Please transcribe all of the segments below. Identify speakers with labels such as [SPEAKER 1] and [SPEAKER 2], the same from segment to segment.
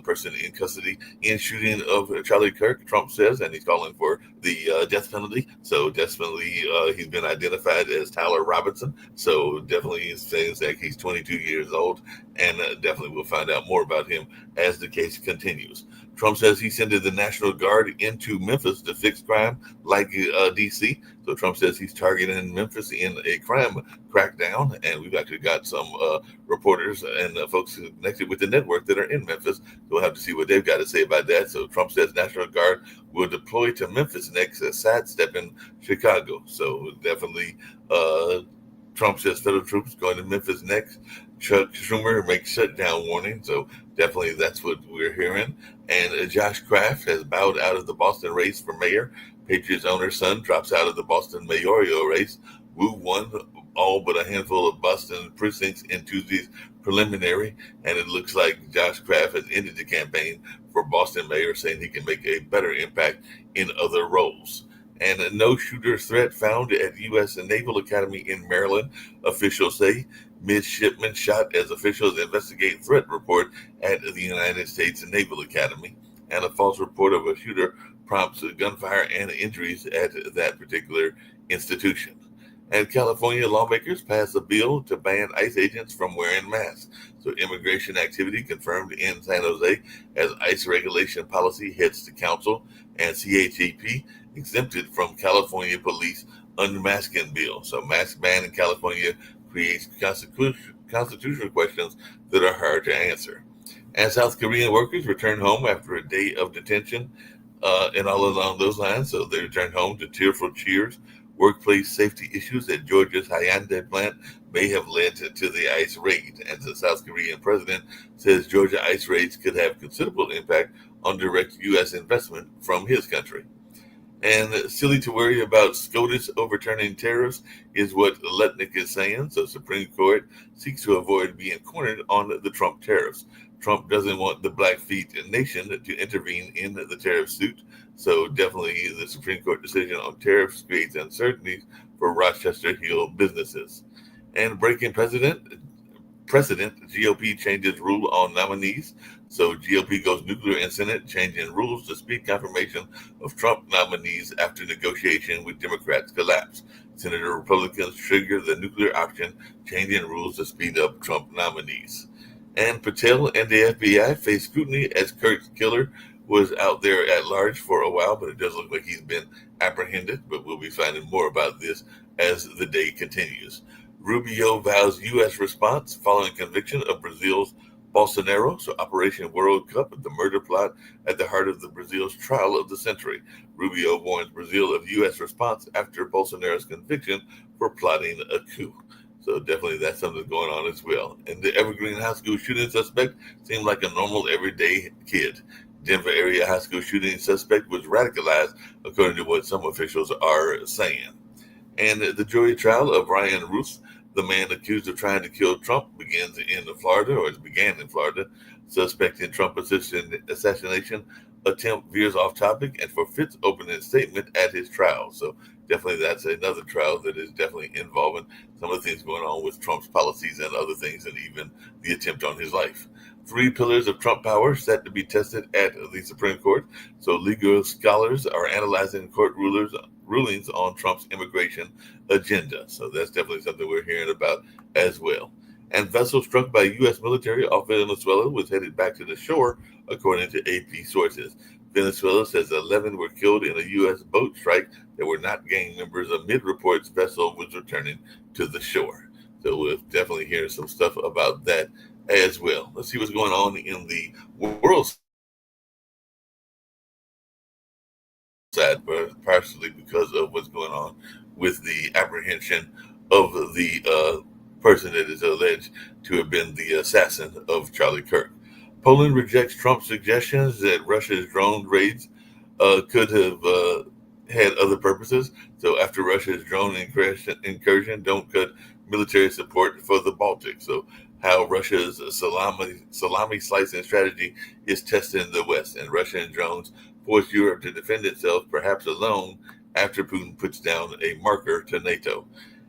[SPEAKER 1] person in custody in shooting of Charlie Kirk, Trump says, and he's calling for the death penalty. So definitely he's been identified as Tyler Robinson. So definitely he's saying that he's 22 years old, and definitely we'll find out more about him as the case continues. Trump says he sent the National Guard into Memphis to fix crime like D.C. So Trump says he's targeting Memphis in a crime crackdown, and we've actually got some reporters and folks connected with the network that are in Memphis. So we'll have to see what they've got to say about that. So Trump says National Guard will deploy to Memphis next, sidestepping Chicago. So definitely, Trump says federal troops going to Memphis next. Chuck Schumer makes shutdown warning. So definitely that's what we're hearing. And Josh Kraft has bowed out of the Boston race for mayor. Patriots owner's son drops out of the Boston mayoral race. Wu won all but a handful of Boston precincts in Tuesday's preliminary, and it looks like Josh Kraft has ended the campaign for Boston mayor, saying he can make a better impact in other roles. And a no shooter threat found at U.S. Naval Academy in Maryland. Officials say midshipmen shot as officials investigate threat report at the United States Naval Academy. And a false report of a shooter prompts gunfire and injuries at that particular institution. And California lawmakers passed a bill to ban ICE agents from wearing masks. So immigration activity confirmed in San Jose as ICE regulation policy heads to council, and CHEP exempted from California police unmasking bill. So mask ban in California creates constitutional questions that are hard to answer. And South Korean workers return home after a day of detention, and all along those lines. So they returned home to tearful cheers. Workplace safety issues at Georgia's Hyundai plant may have led to the ICE raid. And the South Korean president says Georgia ICE raids could have considerable impact on direct U.S. investment from his country. And silly to worry about SCOTUS overturning tariffs is what Letnick is saying. So Supreme Court seeks to avoid being cornered on the Trump tariffs. Trump doesn't want the Blackfeet Nation to intervene in the tariff suit. So definitely the Supreme Court decision on tariffs creates uncertainties for Rochester Hill businesses. And breaking precedent, GOP changes rule on nominees. So GOP goes nuclear in Senate, changing rules to speed confirmation of Trump nominees after negotiation with Democrats collapse. Senator Republicans trigger the nuclear option, changing rules to speed up Trump nominees. And Patel and the FBI face scrutiny as Kirk's killer was out there at large for a while, but it does look like he's been apprehended. But we'll be finding more about this as the day continues. Rubio vows U.S. response following conviction of Brazil's Bolsonaro. So Operation World Cup, the murder plot at the heart of the Brazil's trial of the century. Rubio warns Brazil of U.S. response after Bolsonaro's conviction for plotting a coup. So definitely that's something going on as well. And the Evergreen High School shooting suspect seemed like a normal everyday kid. Denver area high school shooting suspect was radicalized, according to what some officials are saying. And the jury trial of Ryan Roos, the man accused of trying to kill Trump, began in Florida. Suspecting Trump assassination attempt veers off topic and forfeits opening statement at his trial. So definitely that's another trial that is definitely involving some of the things going on with Trump's policies and other things, and even the attempt on his life. 3 pillars of Trump power set to be tested at the Supreme Court. So legal scholars are analyzing court rulings on Trump's immigration agenda. So that's definitely something we're hearing about as well. And vessel struck by U.S. military off Venezuela was headed back to the shore, according to AP sources. Venezuela says 11 were killed in a U.S. boat strike that were not gang members. Amid reports vessel was returning to the shore. So we'll definitely hear some stuff about that as well. Let's see what's going on in the world side, but partially because of what's going on with the apprehension of the person that is alleged to have been the assassin of Charlie Kirk. Poland rejects Trump's suggestions that Russia's drone raids could have had other purposes. So after Russia's drone incursion, don't cut military support for the Baltic. So how Russia's salami slicing strategy is testing the West, and Russian drones force Europe to defend itself, perhaps alone, after Putin puts down a marker to NATO.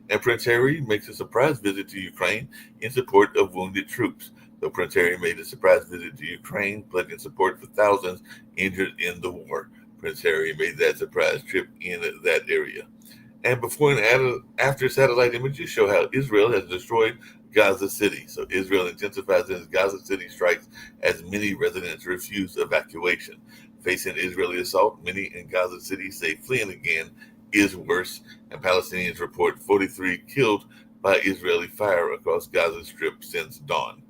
[SPEAKER 1] And Prince Harry makes a surprise visit to Ukraine in support of wounded troops. So Prince Harry made a surprise visit to Ukraine, pledging support for thousands injured in the war. Prince Harry made that surprise trip in that area. And before and after satellite images show how Israel has destroyed Gaza City. So Israel intensifies its Gaza City strikes as many residents refuse evacuation. Facing Israeli assault, many in Gaza City say fleeing again is worse, and Palestinians report 43 killed by Israeli fire across Gaza Strip since dawn.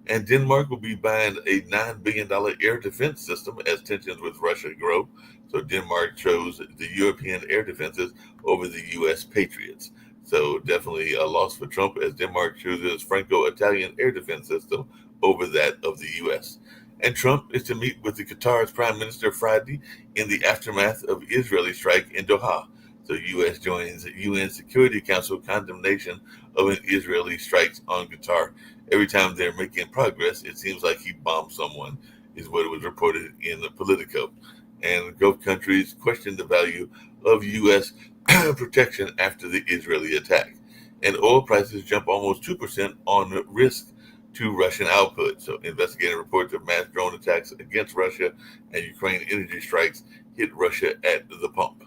[SPEAKER 1] And Denmark will be buying a $9 billion air defense system as tensions with Russia grow. So Denmark chose the European air defenses over the U.S. Patriots. So definitely a loss for Trump as Denmark chooses Franco-Italian air defense system over that of the U.S. And Trump is to meet with the Qatar's prime minister Friday in the aftermath of Israeli strike in Doha. So U.S. joins UN Security Council condemnation of an Israeli strikes on Qatar. Every time they're making progress, it seems like he bombed someone, is what it was reported in the Politico. And Gulf countries question the value of U.S. protection after the Israeli attack. And oil prices jump almost 2% on risk to Russian output. So investigative reports of mass drone attacks against Russia and Ukraine energy strikes hit Russia at the pump.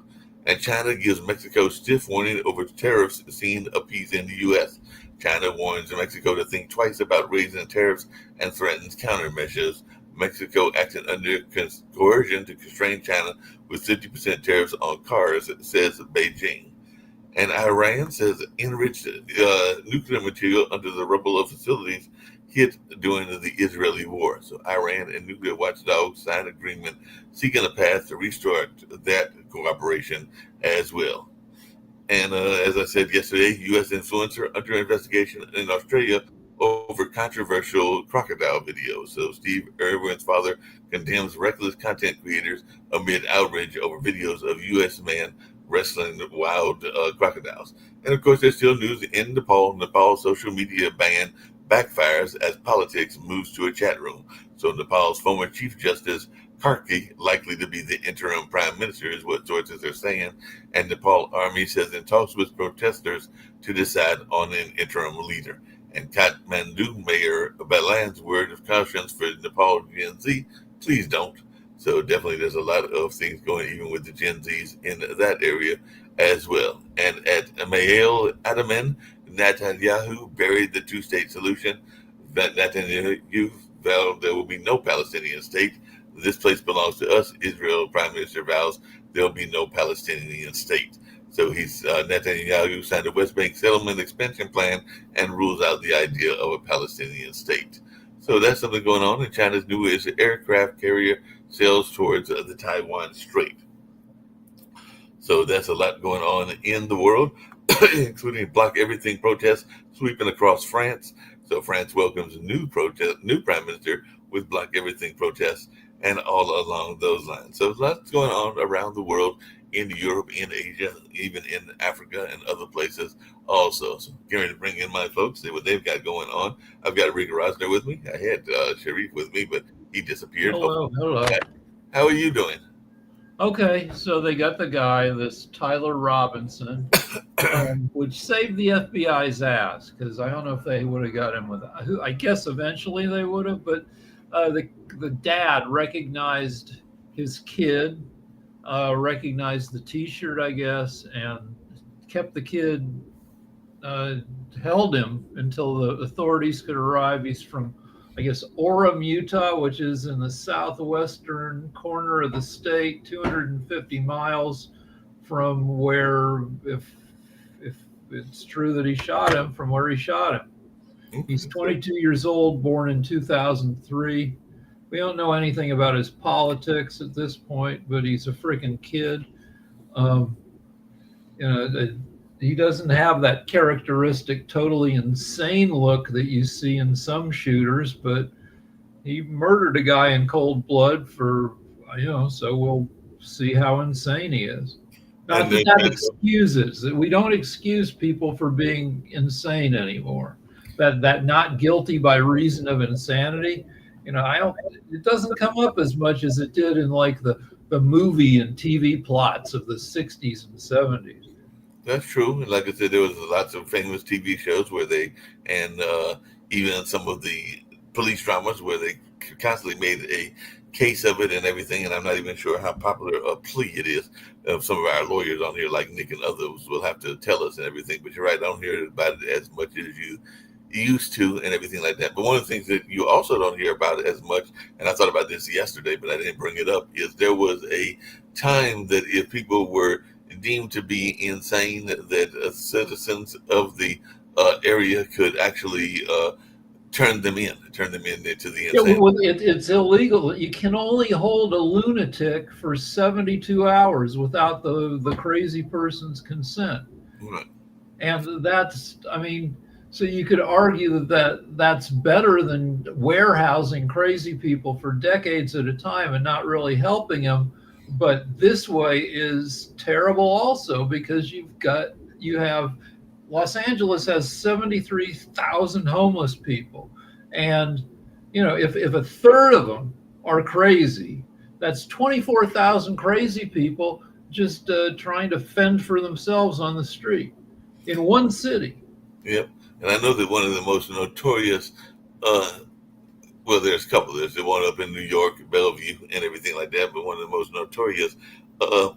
[SPEAKER 1] And China gives Mexico stiff warning over tariffs seen appeasing the U.S. China warns Mexico to think twice about raising tariffs and threatens countermeasures. Mexico acting under coercion to constrain China with 50% tariffs on cars, says Beijing. And Iran says enriched nuclear material under the rubble of facilities hit during the Israeli war. So Iran and nuclear watchdogs signed an agreement seeking a path to restart that cooperation as well. And as I said yesterday, U.S. influencer under investigation in Australia over controversial crocodile videos. So Steve Irwin's father condemns reckless content creators amid outrage over videos of U.S. man wrestling wild crocodiles. And of course, there's still news in Nepal. Nepal's social media ban backfires as politics moves to a chat room. So Nepal's former Chief Justice Karki likely to be the interim prime minister is what sources are saying. And Nepal army says in talks with protesters to decide on an interim leader. And Kathmandu Mayor Balan's word of caution for Nepal Gen Z, please don't. So definitely there's a lot of things going even with the Gen Zs in that area as well. And at Mael Adaman, Netanyahu buried the two-state solution. Netanyahu vowed there will be no Palestinian state. This place belongs to us. Israel Prime Minister vows there will be no Palestinian state. So Netanyahu signed a West Bank settlement expansion plan and rules out the idea of a Palestinian state. So that's something going on. And China's newest aircraft carrier sails towards the Taiwan Strait. So that's a lot going on in the world, including Block Everything protests sweeping across France. So France welcomes a new prime minister with Block Everything protests and all along those lines. So lots going on around the world, in Europe, in Asia, even in Africa and other places also. So getting ready to bring in my folks, see what they've got going on. I've got Rick Rosner with me. I had Sharif with me, but he disappeared.
[SPEAKER 2] Hello.
[SPEAKER 1] How are you doing?
[SPEAKER 2] Okay, so they got the guy, this Tyler Robinson, which saved the FBI's ass, because I don't know if they would have got him who I guess eventually they would have, but the dad recognized his kid, recognized the T-shirt, I guess, and kept the kid, held him until the authorities could arrive. He's from, I guess, Orem, Utah, which is in the southwestern corner of the state, 250 miles from where, if it's true that he shot him, from where he shot him. He's 22 years old, born in 2003. We don't know anything about his politics at this point, but he's a freaking kid. He doesn't have that characteristic, totally insane look that you see in some shooters, but he murdered a guy in cold blood so we'll see how insane he is. Not that excuses. We don't excuse people for being insane anymore. That not guilty by reason of insanity. It doesn't come up as much as it did in like the movie and TV plots of the 60s and 70s.
[SPEAKER 1] That's true. And like I said, there was lots of famous TV shows where even some of the police dramas where they constantly made a case of it and everything. And I'm not even sure how popular a plea it is. Some of our lawyers on here, like Nick and others, will have to tell us and everything. But you're right, I don't hear about it as much as you used to and everything like that. But one of the things that you also don't hear about as much, and I thought about this yesterday, but I didn't bring it up, is there was a time that if people were deemed to be insane, that citizens of the area could actually turn them into the
[SPEAKER 2] Yeah,
[SPEAKER 1] insane.
[SPEAKER 2] well, it's illegal. You can only hold a lunatic for 72 hours without the crazy person's consent.
[SPEAKER 1] Right.
[SPEAKER 2] And that's, I mean, so you could argue that's better than warehousing crazy people for decades at a time and not really helping them. But this way is terrible also because you have Los Angeles has 73,000 homeless people. And, if a third of them are crazy, that's 24,000 crazy people just trying to fend for themselves on the street in one city.
[SPEAKER 1] Yep. And I know that one of the most notorious, well, there's a couple. There's the one up in New York, Bellevue, and everything like that. But one of the most notorious, uh,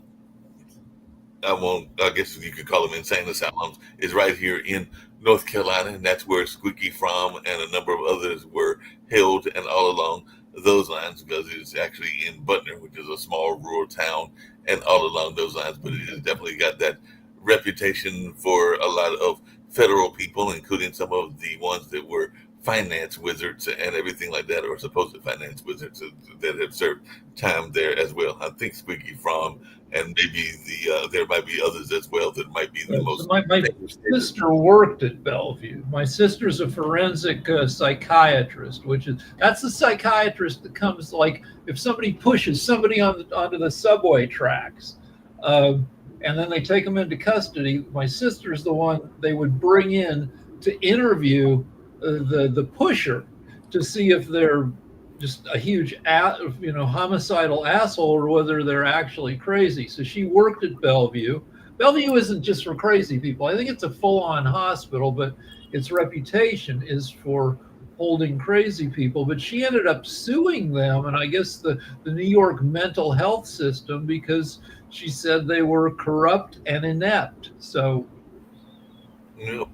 [SPEAKER 1] I guess you could call them insane asylums, is right here in North Carolina. And that's where Squeaky Fromm and a number of others were held, and all along those lines, because it's actually in Butner, which is a small rural town, and all along those lines. But it has definitely got that reputation for a lot of federal people, including some of the ones that were finance wizards and everything like that, or supposed finance wizards that have served time there as well. I think Squeaky Fromm, and maybe there might be others as well that might be the
[SPEAKER 2] So
[SPEAKER 1] most.
[SPEAKER 2] my sister worked at Bellevue. My sister's a forensic psychiatrist, that's the psychiatrist that comes, like, if somebody pushes somebody onto the subway tracks, and then they take them into custody. My sister's the one they would bring in to interview the pusher to see if they're just a huge homicidal asshole or whether they're actually crazy. So she worked at Bellevue. Bellevue isn't just for crazy people. I think it's a full-on hospital, but its reputation is for holding crazy people. But she ended up suing them, and I guess the New York mental health system, because she said they were corrupt and inept. So,
[SPEAKER 1] Yep.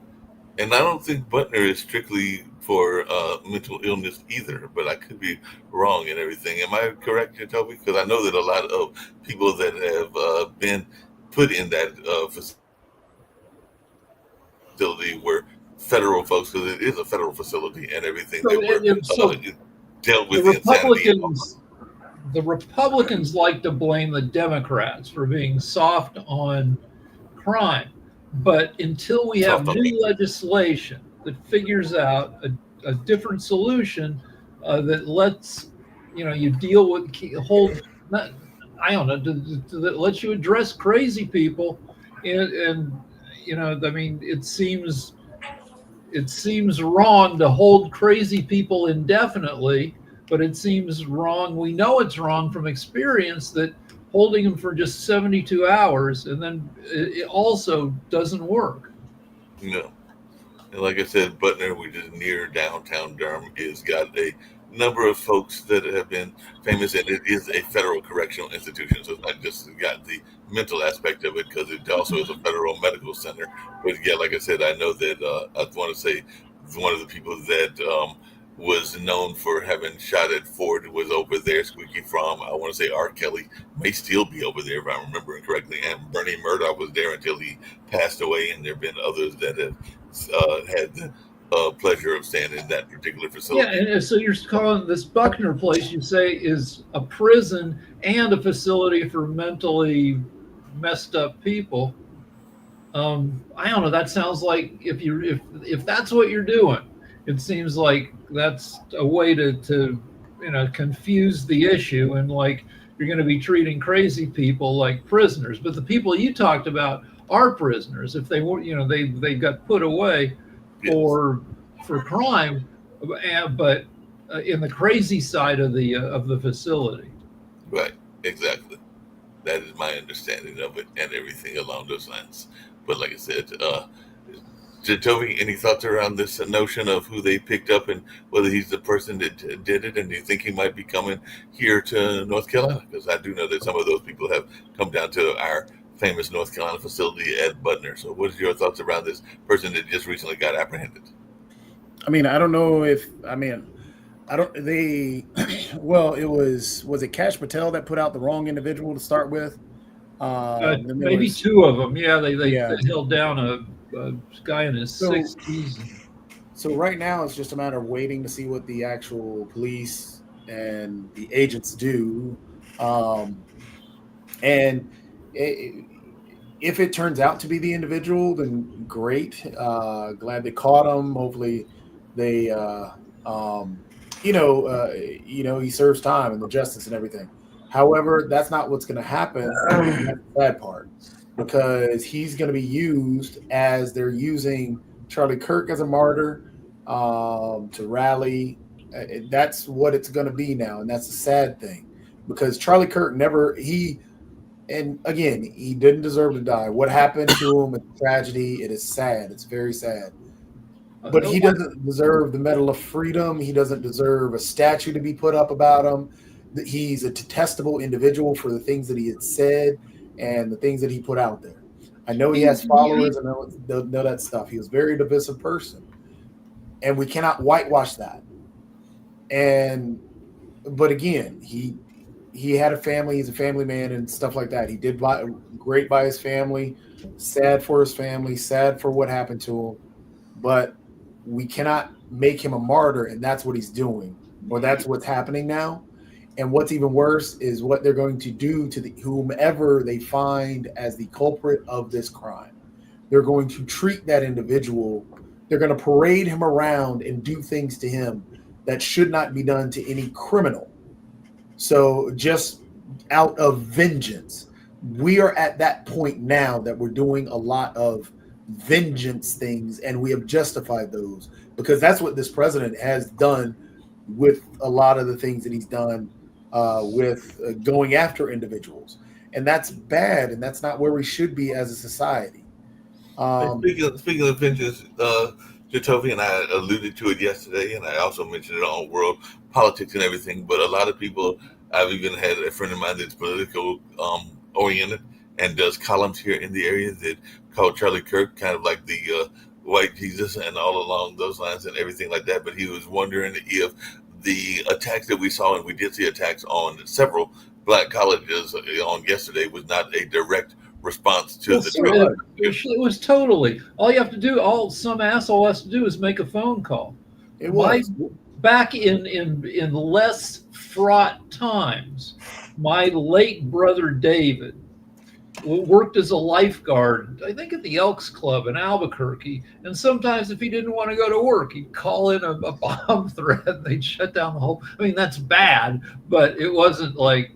[SPEAKER 1] And I don't think Butner is strictly for mental illness either, but I could be wrong and everything. Am I correct here, Toby? Because I know that a lot of people that have been put in that facility were federal folks, because it is a federal facility and everything.
[SPEAKER 2] so,
[SPEAKER 1] That were dealt
[SPEAKER 2] the
[SPEAKER 1] with insanity.
[SPEAKER 2] Republicans like to blame the Democrats for being soft on crime. But until we have new legislation that figures out a different solution that lets you deal with I don't know, that lets you address crazy people, and I mean, it seems wrong to hold crazy people indefinitely, but it seems wrong. We know it's wrong from experience that holding them for just 72 hours and then it also doesn't work.
[SPEAKER 1] No. And like I said, Butner, which is near downtown Durham, has got a number of folks that have been famous, and it is a federal correctional institution. So it's not just got the mental aspect of it, because it also is a federal medical center. But yeah, like I said, I know that I want to say one of the people that was known for having shot at Ford was over there. Squeaky Fromm, I want to say R. Kelly may still be over there if I'm remembering correctly, and Bernie Murdoch was there until he passed away. And there have been others that have had the pleasure of staying in that particular facility.
[SPEAKER 2] Yeah, and so you're calling this Buckner place, you say, is a prison and a facility for mentally messed up people. I don't know. That sounds like if that's what you're doing, it seems like that's a way to confuse the issue, and like you're going to be treating crazy people like prisoners. But the people you talked about are prisoners if they were they got put away for crime, but in the crazy side of the facility.
[SPEAKER 1] Right, exactly. That is my understanding of it and everything along those lines. But like I said, Toby, any thoughts around this notion of who they picked up and whether he's the person that did it? And do you think he might be coming here to North Carolina? Because I do know that some of those people have come down to our famous North Carolina facility at Butner. So, what is your thoughts around this person that just recently got apprehended?
[SPEAKER 3] I mean, I don't know if I don't they well, was it Cash Patel that put out the wrong individual to start with? Then there
[SPEAKER 2] Maybe
[SPEAKER 3] was,
[SPEAKER 2] two of them. Yeah, they
[SPEAKER 3] yeah.
[SPEAKER 2] held down a guy in his
[SPEAKER 3] So
[SPEAKER 2] 60s.
[SPEAKER 3] so right now it's just a matter of waiting to see what the actual police and the agents do. Um, and I if it turns out to be the individual, then great. Glad they caught him. Hopefully, they, um, he serves time and the justice and everything. However, that's not what's going to happen. And that's the bad part because he's going to be used as they're using Charlie Kirk as a martyr to rally. That's what it's going to be now, and that's the sad thing because Charlie Kirk never he. And again, he didn't deserve to die. What happened to him is a tragedy. It is sad. It's very sad. But he doesn't deserve the Medal of Freedom. He doesn't deserve a statue to be put up about him. He's a detestable individual for the things that he had said and the things that he put out there. I know he has followers and know that stuff. He was a very divisive person. And we cannot whitewash that. But again, he had a family. He's a family man and stuff like that. He did great by his family, sad for his family, sad for what happened to him. But we cannot make him a martyr, and that's what he's doing, or that's what's happening now. And what's even worse is what they're going to do to whomever they find as the culprit of this crime. They're going to treat that individual. They're going to parade him around and do things to him that should not be done to any criminal. So just out of vengeance, we are at that point now that we're doing a lot of vengeance things, and we have justified those because that's what this president has done with a lot of the things that he's done with going after individuals. And that's bad, and that's not where we should be as a society.
[SPEAKER 1] Speaking of vengeance, Jatovi and I alluded to it yesterday, and I also mentioned it on World Politics and everything. But a lot of people, I've even had a friend of mine that's political oriented and does columns here in the area that called Charlie Kirk kind of like the white Jesus and all along those lines and everything like that. But he was wondering if the attacks that we saw, and we did see attacks on several black colleges on yesterday, was not a direct response to the Trump.
[SPEAKER 2] It was totally. All you have to do, all some asshole has to do is make a phone call.
[SPEAKER 3] It was.
[SPEAKER 2] Back in less fraught times, my late brother David worked as a lifeguard, I think at the Elks Club in Albuquerque. And sometimes if he didn't want to go to work, he'd call in a bomb threat and they'd shut down the whole. I mean, that's bad, but it wasn't like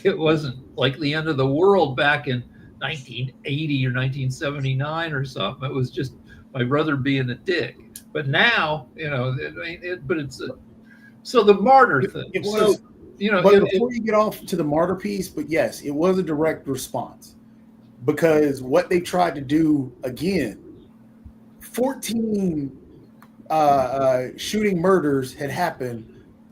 [SPEAKER 2] the end of the world back in 1980 or 1979 or something. It was just my brother being a dick. But now, so the martyr thing.
[SPEAKER 3] It was,
[SPEAKER 2] so,
[SPEAKER 3] but before you get off to the martyr piece, but yes, it was a direct response because what they tried to do again, 14 shooting murders had happened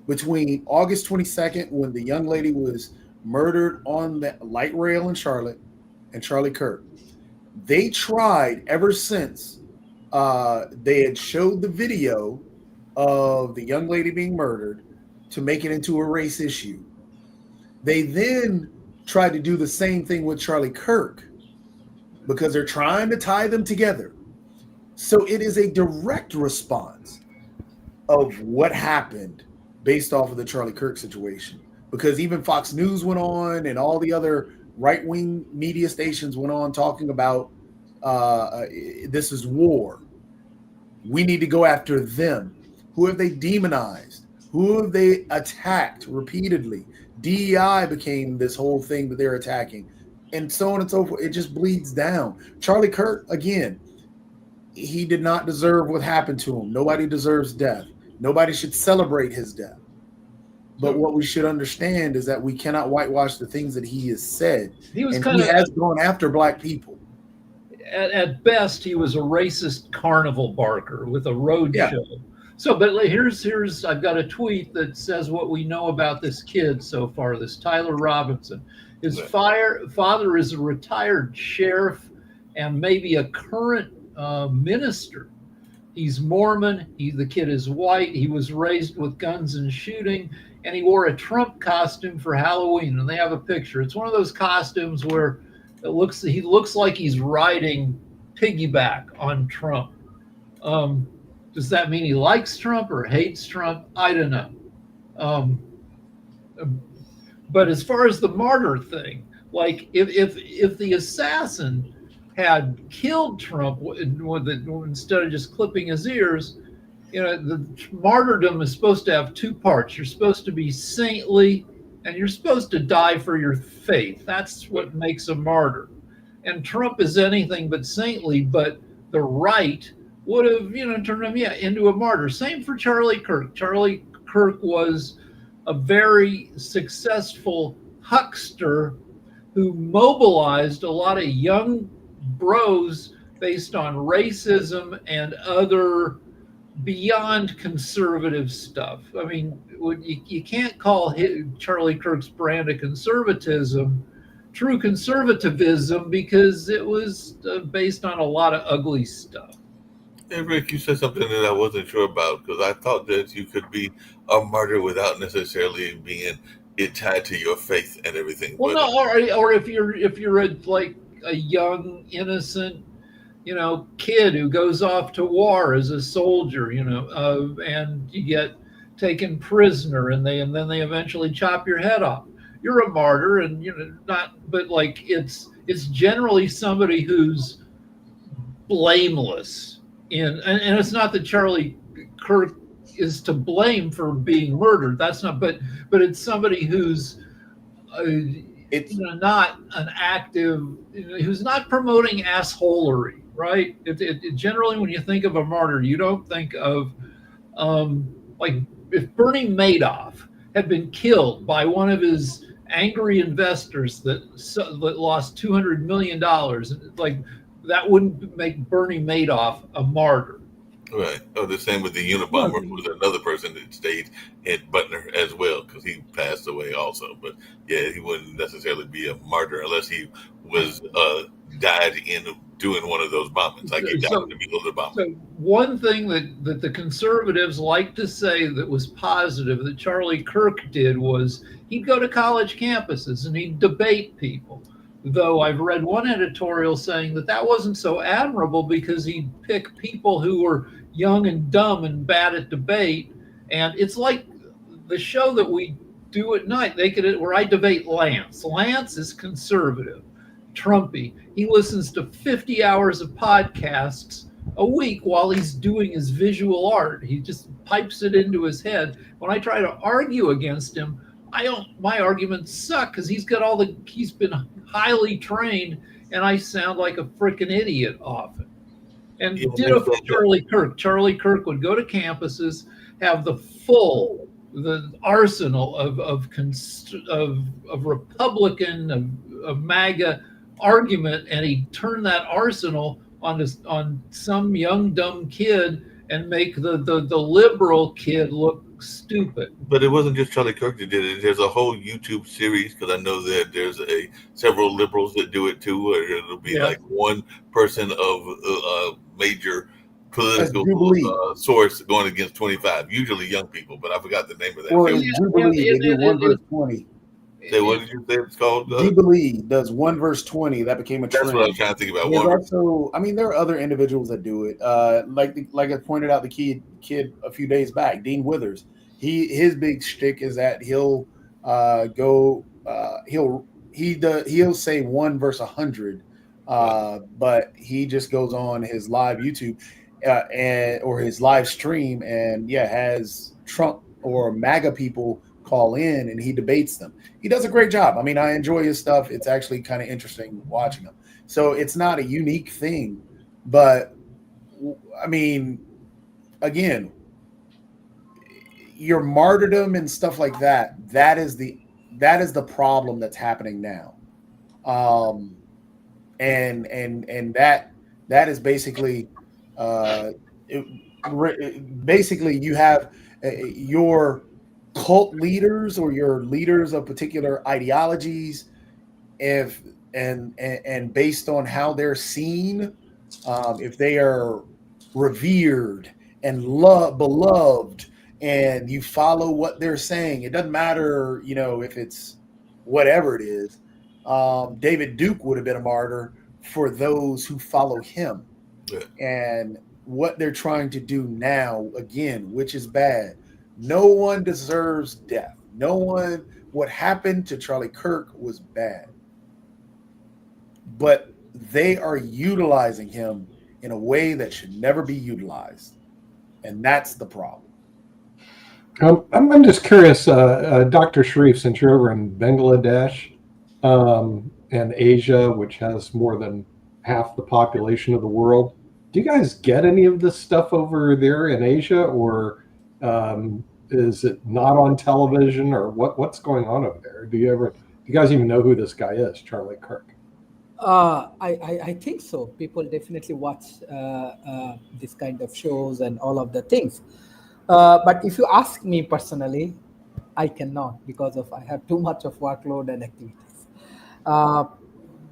[SPEAKER 3] between August 22nd when the young lady was murdered on the light rail in Charlotte and Charlie Kirk. They tried ever since they had showed the video of the young lady being murdered to make it into a race issue. They then tried to do the same thing with Charlie Kirk because they're trying to tie them together. So it is a direct response of what happened based off of the Charlie Kirk situation. Because even Fox News went on and all the other right-wing media stations went on talking about this is war. We need to go after them. Who have they demonized? Who have they attacked repeatedly? DEI became this whole thing that they're attacking, and so on and so forth. It just bleeds down. Charlie Kirk, again, he did not deserve what happened to him. Nobody deserves death. Nobody should celebrate his death. But what we should understand is that we cannot whitewash the things that he has said. He has gone after black people.
[SPEAKER 2] at best, he was a racist carnival barker with a road
[SPEAKER 3] Yeah.
[SPEAKER 2] show. So, but here's I've got a tweet that says what we know about this kid so far. This Tyler Robinson, his father is a retired sheriff and maybe a current minister. He's Mormon. The kid is white. He was raised with guns and shooting, and he wore a Trump costume for Halloween. And they have a picture. It's one of those costumes where he looks like he's riding piggyback on Trump. Does that mean he likes Trump or hates Trump? I don't know. But as far as the martyr thing, like if the assassin had killed Trump instead of just clipping his ears, the martyrdom is supposed to have two parts. You're supposed to be saintly, and you're supposed to die for your faith. That's what makes a martyr. And Trump is anything but saintly, but the right would have, turned him, into a martyr. Same for Charlie Kirk. Charlie Kirk was a very successful huckster who mobilized a lot of young bros based on racism and other beyond conservative stuff. I mean, you can't call Charlie Kirk's brand of conservatism true conservatism because it was based on a lot of ugly stuff.
[SPEAKER 1] Hey, Rick, you said something that I wasn't sure about because I thought that you could be a martyr without necessarily being it tied to your faith and everything.
[SPEAKER 2] Well, no, or if you're like a young innocent, kid who goes off to war as a soldier, and you get taken prisoner, and then they eventually chop your head off. You're a martyr, and but like it's generally somebody who's blameless. And it's not that Charlie Kirk is to blame for being murdered. That's not. But it's somebody who's not an active, who's not promoting assholery, right? It generally, when you think of a martyr, you don't think of like if Bernie Madoff had been killed by one of his angry investors that lost $200 million, like. That wouldn't make Bernie Madoff a martyr.
[SPEAKER 1] Right. Oh, the same with the Unabomber, who was another person that stayed at Butner as well, because he passed away also. But yeah, he wouldn't necessarily be a martyr unless he was died in doing one of those bombings, like he died in the middle of the bombing.
[SPEAKER 2] So one thing that the conservatives like to say that was positive that Charlie Kirk did was he'd go to college campuses and he'd debate people. Though I've read one editorial saying that wasn't so admirable because he'd pick people who were young and dumb and bad at debate. And it's like the show that we do at night, where I debate Lance. Lance is conservative, Trumpy. He listens to 50 hours of podcasts a week while he's doing his visual art. He just pipes it into his head. When I try to argue against him, my arguments suck because he's been highly trained, and I sound like a freaking idiot often. And ditto for Charlie Kirk. Charlie Kirk would go to campuses, have the arsenal of Republican, of MAGA argument, and he'd turn that arsenal on some young dumb kid and make the liberal kid look stupid.
[SPEAKER 1] But it wasn't just Charlie Kirk that did it. There's a whole YouTube series, because I know that there's several liberals that do it too, where it'll be like one person of a major political source going against 25, usually young people, but I forgot the name of that.
[SPEAKER 3] Well, Jubilee, they do 1 verse 20.
[SPEAKER 1] What did you say it's called?
[SPEAKER 3] Jubilee does 1 verse 20. That became a trend.
[SPEAKER 1] That's what I was trying to think about.
[SPEAKER 3] Also, I mean, there are other individuals that do it. Like I pointed out, the kid a few days back, Dean Withers. His big shtick is that he'll say 1 verse 100, but he just goes on his live YouTube or his live stream and has Trump or MAGA people call in and he debates them. He does a great job. I mean, I enjoy his stuff. It's actually kind of interesting watching him. So it's not a unique thing, but I mean, again, your martyrdom and stuff like that, that is the problem that's happening now. And that That is basically, basically you have your cult leaders or your leaders of particular ideologies, if and based on how they're seen, if they are revered and beloved, and you follow what they're saying, it doesn't matter, if it's whatever it is. David Duke would have been a martyr for those who follow him.
[SPEAKER 1] Yeah.
[SPEAKER 3] And what they're trying to do now, again, which is bad. No one deserves death. No one. What happened to Charlie Kirk was bad. But they are utilizing him in a way that should never be utilized. And that's the problem.
[SPEAKER 4] I'm just curious, Dr. Sharif, since you're over in Bangladesh and Asia, which has more than half the population of the world, do you guys get any of this stuff over there in Asia, or is it not on television, or what's going on over there? Do you guys even know who this guy is, Charlie Kirk?
[SPEAKER 5] I think so. People definitely watch this kind of shows and all of the things. But if you ask me personally, I cannot, because I have too much of workload and activities.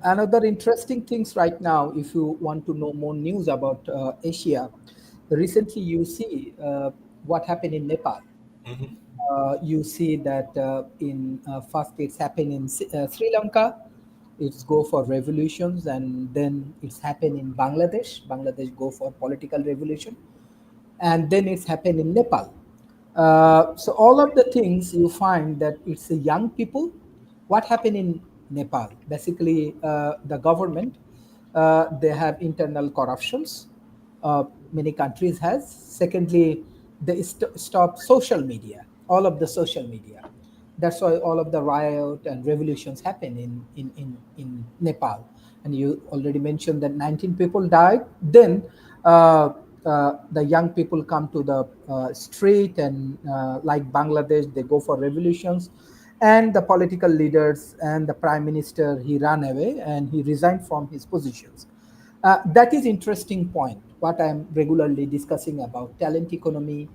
[SPEAKER 5] Another interesting things right now, if you want to know more news about Asia, recently you see what happened in Nepal.
[SPEAKER 1] Mm-hmm.
[SPEAKER 5] You see that in first it's happened in Sri Lanka. It's go for revolutions, and then it's happened in Bangladesh. Bangladesh go for political revolution, and then it's happened in Nepal. So all of the things you find that it's the young people. What happened in Nepal? Basically, the government, they have internal corruptions. Many countries has. Secondly, they stop social media, all of the social media. That's why all of the riot and revolutions happen in Nepal. And you already mentioned that 19 people died. Then the young people come to the street, and like Bangladesh, they go for revolutions. And the political leaders and the prime minister, he ran away and he resigned from his positions. That is interesting point, what I'm regularly discussing about talent economy,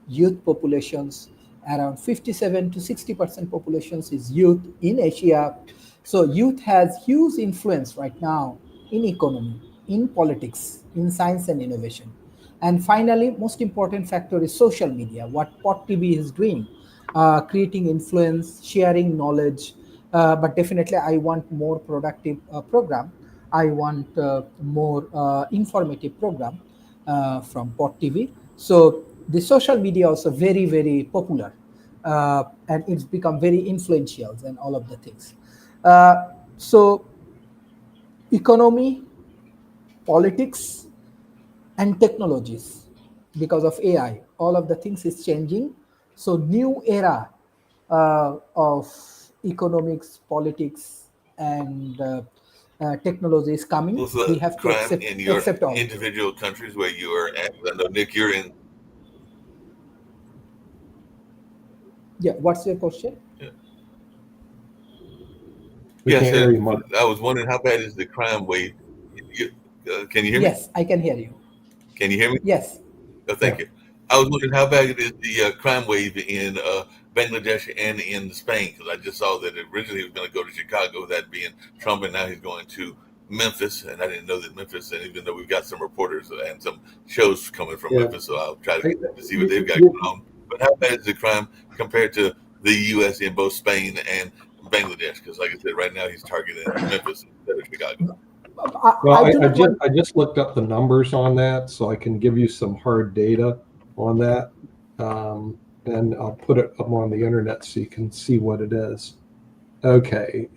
[SPEAKER 5] youth populations. Around 57 to 60% populations is youth in Asia. So youth has huge influence right now in economy, in politics, in science and innovation. And finally, most important factor is social media, what Pot TV is doing, creating influence, sharing knowledge. But definitely I want more productive program. I want more informative program from Pot TV. So the social media also very, very popular, and it's become very influential and all of the things. So economy, politics, and technologies, because of AI, all of the things is changing. So new era of economics, politics, and technology is coming.
[SPEAKER 1] What's the
[SPEAKER 5] We have to
[SPEAKER 1] crime in your
[SPEAKER 5] accept all.
[SPEAKER 1] individual countries where you are at? I know, Nick, you're in.
[SPEAKER 5] Yeah, what's your question?
[SPEAKER 4] We
[SPEAKER 1] Yes,
[SPEAKER 4] can't hear you, Mark.
[SPEAKER 1] I was wondering, how bad is the crime wave? Can you hear me?
[SPEAKER 5] Yes, I can hear you.
[SPEAKER 1] Can you hear me?
[SPEAKER 5] Yes.
[SPEAKER 1] Oh, thank you. I was wondering how bad is the crime wave in Bangladesh and in Spain, because I just saw that originally he was going to go to Chicago, that being Trump, and now he's going to Memphis, and I didn't know that Memphis, and even though we've got some reporters and some shows coming from Memphis, so I'll try to see what they've got going on. But how bad is the crime compared to the U.S. in both Spain and Bangladesh? Because like I said, right now he's targeting Memphis instead of Chicago.
[SPEAKER 4] Well, I just looked up the numbers on that, so I can give you some hard data on that, and I'll put it up on the internet so you can see what it is. Okay,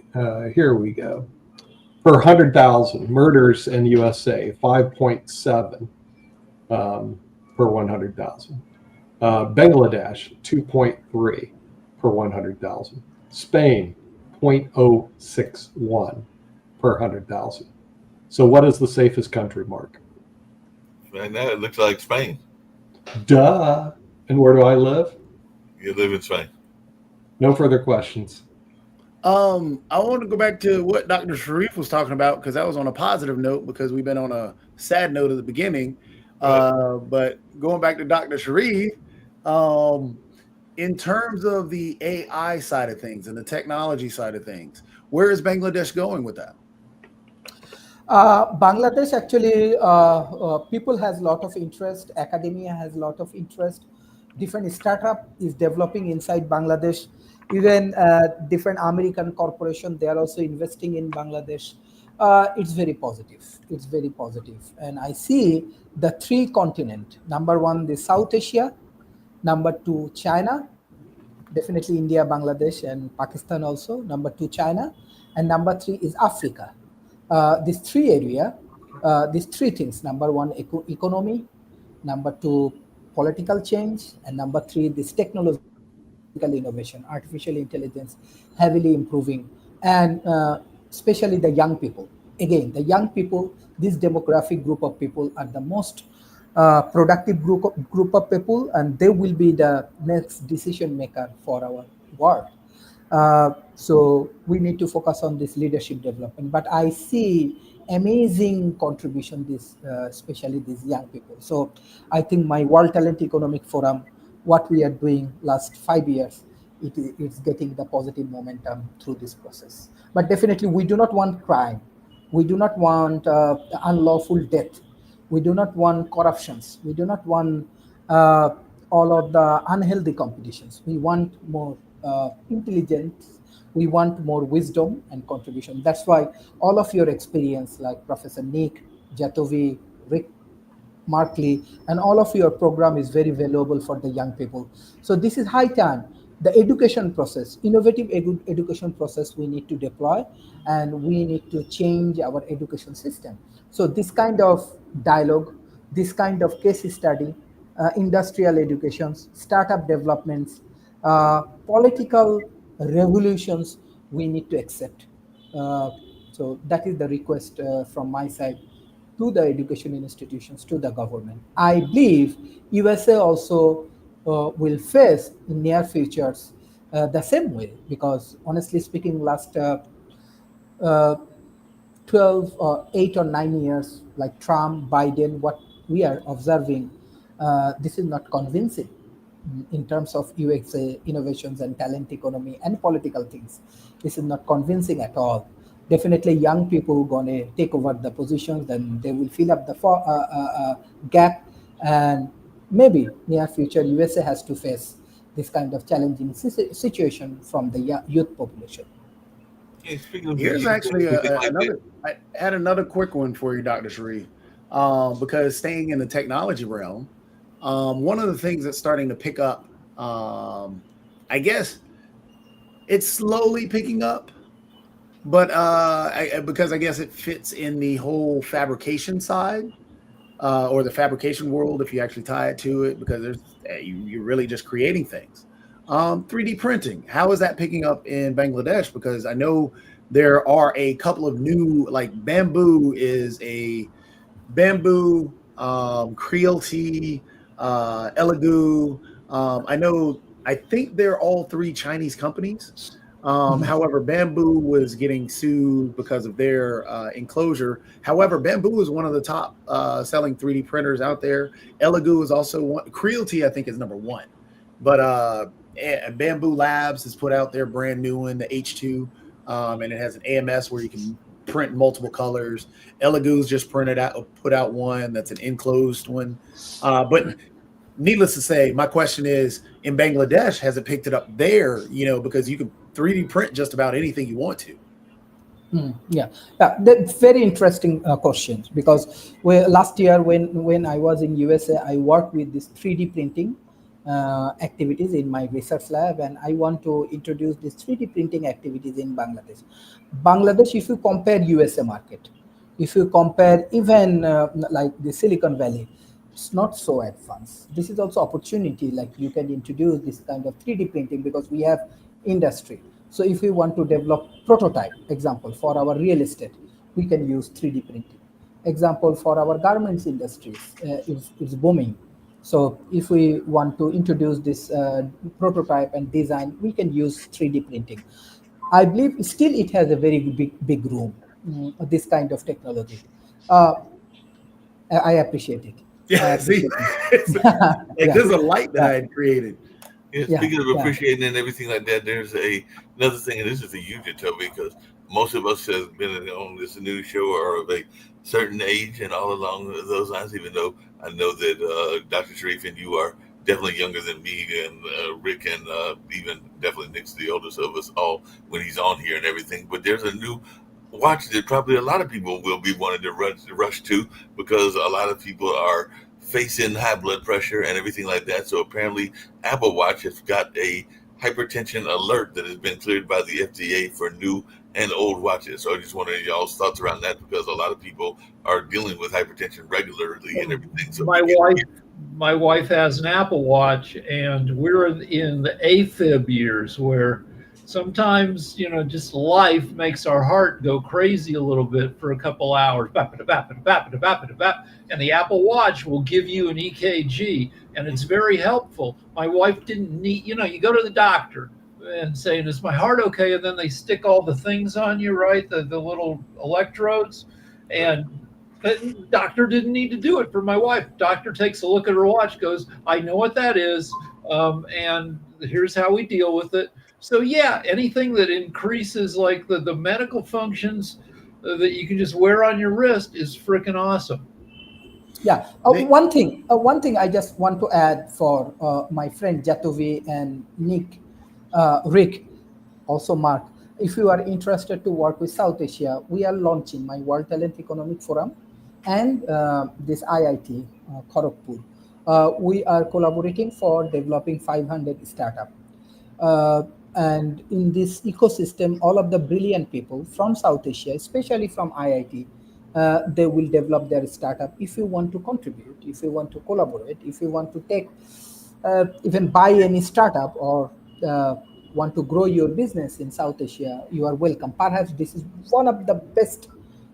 [SPEAKER 4] here we go. For 100,000 murders in USA, 5.7 per 100,000. Bangladesh, 2.3 per 100,000. Spain, 0.061 per 100,000. So what is the safest country, Mark?
[SPEAKER 1] Right now it looks like Spain.
[SPEAKER 4] Duh. And where do I live?
[SPEAKER 1] You live in Spain.
[SPEAKER 4] No further questions.
[SPEAKER 3] I want to go back to what Dr. Sharif was talking about because that was on a positive note because we've been on a sad note at the beginning. But going back to Dr. Sharif, in terms of the AI side of things and the technology side of things, where is Bangladesh going with that?
[SPEAKER 5] Bangladesh actually, people has a lot of interest. Academia has a lot of interest. Different startup is developing inside Bangladesh. Even different American corporation, they are also investing in Bangladesh. It's very positive. It's very positive. And I see the three continent. Number one, the South Asia. Number two, China. Definitely India, Bangladesh, and Pakistan also. Number two, China. And number three is Africa. These three area, these three things. Number one, economy. Number two, political change. And number three, this technological innovation, artificial intelligence, heavily improving. And especially the young people. Again, the young people, this demographic group of people are the most productive group of people, and they will be the next decision maker for our world. So we need to focus on this leadership development. But I see amazing contribution this, especially these young people. So I think my World Talent Economic Forum, what we are doing last 5 years, it's getting the positive momentum through this process. But definitely, we do not want crime. We do not want unlawful death. We do not want corruptions. We do not want all of the unhealthy competitions. We want more intelligence. We want more wisdom and contribution. That's why all of your experience, like Professor Nick, Jatovi, Rick, Markley, and all of your program is very valuable for the young people. So this is high time. The education process, innovative education process we need to deploy, and we need to change our education system. So this kind of dialogue, this kind of case study, industrial educations, startup developments, political revolutions, we need to accept. So that is the request from my side to the education institutions, to the government. I believe USA also will face in near futures the same way, because honestly speaking, last uh, 12 or 8 or 9 years, like Trump, Biden, what we are observing, this is not convincing in terms of UXA innovations and talent economy and political things. This is not convincing at all. Definitely, young people gonna take over the positions, then they will fill up the gap, and maybe near future USA has to face this kind of challenging situation from the youth population.
[SPEAKER 1] Hey, speaking of
[SPEAKER 3] Here's
[SPEAKER 1] the
[SPEAKER 3] actually
[SPEAKER 1] like
[SPEAKER 3] another. I had another quick one for you, Dr. Sharif. Because staying in the technology realm, one of the things that's starting to pick up, I guess it's slowly picking up, but because I guess it fits in the whole fabrication side or the fabrication world, if you actually tie it to it, because you're really just creating things. 3D printing, how is that picking up in Bangladesh? Because I know there are a couple of new, like bamboo, Creality, Elegoo. I think they're all three Chinese companies. However, Bamboo was getting sued because of their enclosure. However, Bamboo is one of the top selling 3D printers out there. Elegoo is also one. Creality, I think, is number one. But Bamboo Labs has put out their brand new one, the H2, and it has an AMS where you can print multiple colors. Elegoo's just put out one that's an enclosed one. But needless to say, my question is, in Bangladesh, has it picked it up there? Because you can 3D print just about anything you want to.
[SPEAKER 5] Yeah, that's very interesting questions, because last year when I was in USA, I worked with this 3D printing activities in my research lab, and I want to introduce this 3D printing activities in Bangladesh. Bangladesh, if you compare USA market, if you compare even like the Silicon Valley, it's not so advanced. This is also opportunity, like you can introduce this kind of 3D printing because we have industry. So if we want to develop prototype, example, for our real estate, we can use 3D printing. Example, for our garments industries, is booming. So if we want to introduce this prototype and design, we can use 3D printing. I believe still it has a very big room. This kind of technology. Uh, I appreciate it. I
[SPEAKER 3] Yeah, see,
[SPEAKER 5] appreciate it.
[SPEAKER 3] it's like
[SPEAKER 5] Yeah,
[SPEAKER 3] there's a light that
[SPEAKER 5] yeah,
[SPEAKER 3] I had created.
[SPEAKER 1] Yeah,
[SPEAKER 5] yeah,
[SPEAKER 1] speaking of
[SPEAKER 5] yeah.
[SPEAKER 1] appreciating and everything like that, there's another thing, and this is a huge Toby, because most of us have been on this news show are of a certain age and all along those lines. Even though I know that Dr. Sharif and you are definitely younger than me and Rick and even definitely Nick's the oldest of us all when he's on here and everything. But there's a new watch that probably a lot of people will be wanting to rush to because a lot of people are facing high blood pressure and everything like that. So apparently Apple Watch has got a hypertension alert that has been cleared by the FDA for new and old watches. So I just wanted y'all's thoughts around that because a lot of people are dealing with hypertension regularly and everything. So
[SPEAKER 2] My wife has an Apple Watch, and we're in the AFib years where sometimes, just life makes our heart go crazy a little bit for a couple hours. Bap, bap, bap, bap, bap, bap, bap. And the Apple Watch will give you an EKG, and it's very helpful. My wife didn't need, you go to the doctor and saying, is my heart okay? And then they stick all the things on you, right? The little electrodes. And the doctor didn't need to do it for my wife. Doctor takes a look at her watch, goes, I know what that is, and here's how we deal with it. So yeah, anything that increases like the medical functions that you can just wear on your wrist is freaking awesome.
[SPEAKER 5] Yeah.
[SPEAKER 3] Nick?
[SPEAKER 5] One thing I just want to add for my friend Jatovi and Nick, Rick, also Mark. If you are interested to work with South Asia, we are launching my World Talent Economic Forum and this IIT Kharagpur. We are collaborating for developing 500 startups. And in this ecosystem, all of the brilliant people from South Asia, especially from IIT, they will develop their startup. If you want to contribute, if you want to collaborate, if you want to take, even buy any startup or want to grow your business in South Asia, you are welcome. Perhaps this is one of the best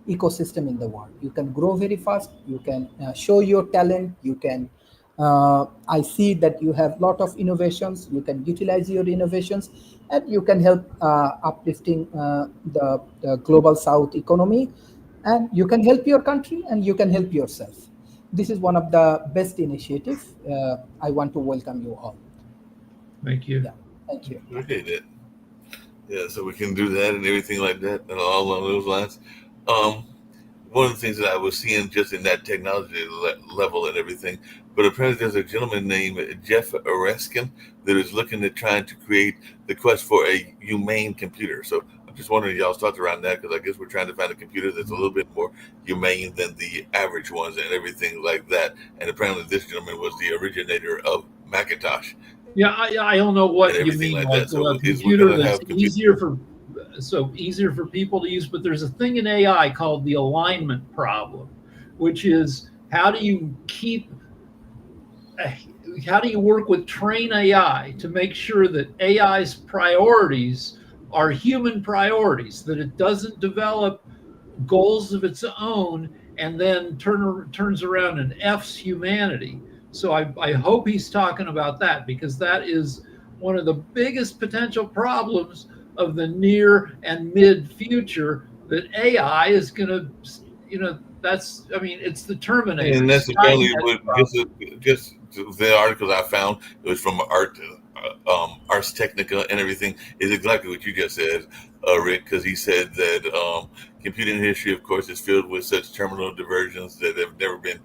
[SPEAKER 5] ecosystem in the world. You can grow very fast. You can show your talent. You can. I see that you have a lot of innovations. You can utilize your innovations, and you can help uplifting the global South economy, and you can help your country, and you can help yourself. This is one of the best initiatives. I want to welcome you all.
[SPEAKER 2] Thank you.
[SPEAKER 5] Yeah, thank you.
[SPEAKER 1] appreciate that. Yeah, so we can do that and everything like that and all along those lines. Um, One of the things that I was seeing just in that technology level and everything, but apparently there's a gentleman named Jeff Oreskin that is looking at trying to create the quest for a humane computer. So I'm just wondering y'all's thoughts around that because I guess we're trying to find a computer that's a little bit more humane than the average ones and everything like that. And apparently this gentleman was the originator of Macintosh
[SPEAKER 2] Yeah, I don't know
[SPEAKER 1] and
[SPEAKER 2] what you
[SPEAKER 1] everything
[SPEAKER 2] mean,
[SPEAKER 1] like
[SPEAKER 2] like
[SPEAKER 1] that. So
[SPEAKER 2] a
[SPEAKER 1] is we're
[SPEAKER 2] computer
[SPEAKER 1] gonna
[SPEAKER 2] that's
[SPEAKER 1] have computers.
[SPEAKER 2] easier for people to use, but there's a thing in AI called the alignment problem, which is how do you work with train AI to make sure that AI's priorities are human priorities, that it doesn't develop goals of its own and then turns around and F's humanity. So I hope he's talking about that because that is one of the biggest potential problems of the near and mid future that AI is going to, it's the Terminator.
[SPEAKER 1] And that's apparently
[SPEAKER 2] Skynet
[SPEAKER 1] what
[SPEAKER 2] problem.
[SPEAKER 1] just the articles I found. It was from Ars Technica and everything. Is exactly what you just said, Rick. Because he said that computing history, of course, is filled with such terminal diversions that have never been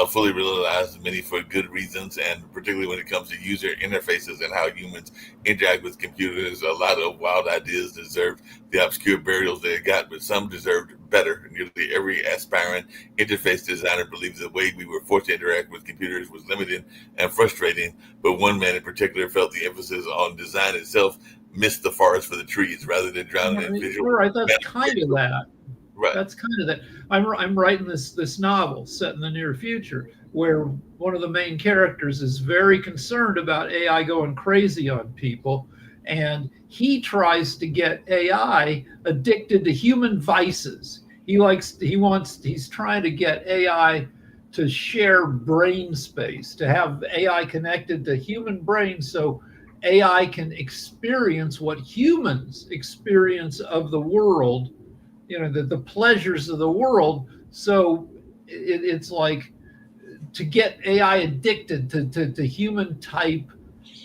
[SPEAKER 1] fully realized, many for good reasons, and particularly when it comes to user interfaces and how humans interact with computers. A lot of wild ideas deserved the obscure burials they got, but some deserved better. Nearly every aspiring interface designer believes the way we were forced to interact with computers was limited and frustrating, but one man in particular felt the emphasis on design itself missed the forest for the trees rather than drowning in visual.
[SPEAKER 2] Right, that's kind of that.
[SPEAKER 1] Right.
[SPEAKER 2] That's kind of that. I'm writing this novel set in the near future where one of the main characters is very concerned about AI going crazy on people, and he tries to get AI addicted to human vices. He's trying to get AI to share brain space, to have AI connected to human brains so AI can experience what humans experience of the world, the pleasures of the world. So it's like to get AI addicted to human type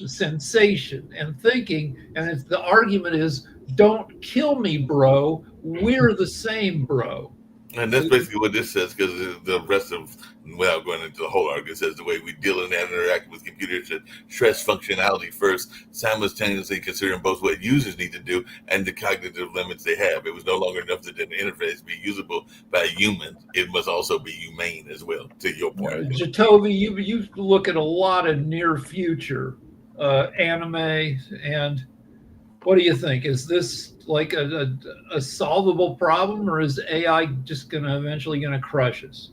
[SPEAKER 2] sensation and thinking. And the argument is, don't kill me, bro. We're the same, bro.
[SPEAKER 1] And that's basically what this says, because the rest of, without going into the whole argument, says the way we deal and interact with computers should stress functionality first, simultaneously considering both what users need to do and the cognitive limits they have. It was no longer enough that the interface be usable by humans; it must also be humane as well. To your point,
[SPEAKER 2] Jacoby, you look at a lot of near future anime, and what do you think? Is this like a solvable problem, or is AI just eventually going to crush us?